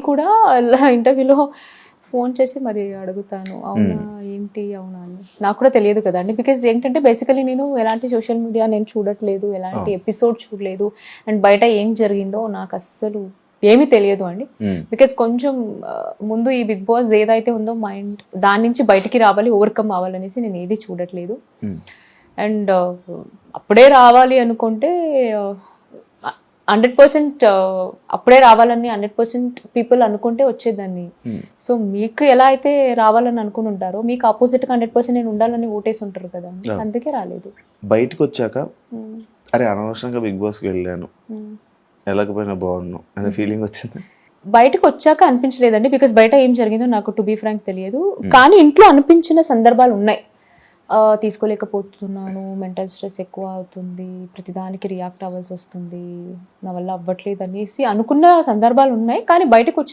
కూడా ఇంటర్వ్యూలో ఫోన్ చేసి మరి అడుగుతాను, అవునా ఏంటి అవునా అని. నాకు కూడా తెలియదు కదండి, బికాజ్ ఏంటంటే బేసికలీ నేను ఎలాంటి సోషల్ మీడియా నేను చూడట్లేదు, ఎలాంటి ఎపిసోడ్ చూడలేదు, అండ్ బయట ఏం జరిగిందో నాకు అస్సలు ఏమీ తెలియదు అండి. బికాజ్ కొంచెం ముందు ఈ బిగ్ బాస్ ఏదైతే ఉందో మైండ్ దాని నుంచి బయటికి రావాలి, ఓవర్కమ్ అవ్వాలనేసి నేను ఏది చూడట్లేదు. అండ్ అప్పుడే రావాలి అనుకుంటే 100% అప్పుడే రావాలని 100% పీపుల్ అనుకుంటే వచ్చేదాన్ని. సో మీకు ఎలా అయితే రావాలని అనుకుని ఉంటారో మీకు ఆపోజిట్గా 100% నేను ఉండాలని ఓటేసి ఉంటారు కదా, అందుకే రాలేదు. బయటకు వచ్చాక అరే అనవసరంగా బిగ్ బాస్కి వెళ్ళాను, వెళ్ళకపోయినా బాగున్నాను అనే ఫీలింగ్ వచ్చింది? బయటకు వచ్చాక అనిపించలేదండి, బికాస్ బయట ఏం జరిగిందో నాకు టు బీ ఫ్రాంక్ తెలియదు. కానీ ఇంట్లో అనిపించిన సందర్భాలు ఉన్నాయి. తీసుకోలేకపోతున్నాను, మెంటల్ స్ట్రెస్ ఎక్కువ అవుతుంది, ప్రతిదానికి రియాక్ట్ అవ్వాల్సి వస్తుంది, నా వల్ల అవ్వట్లేదు అనేసి అనుకున్న సందర్భాలు ఉన్నాయి. కానీ బయటకు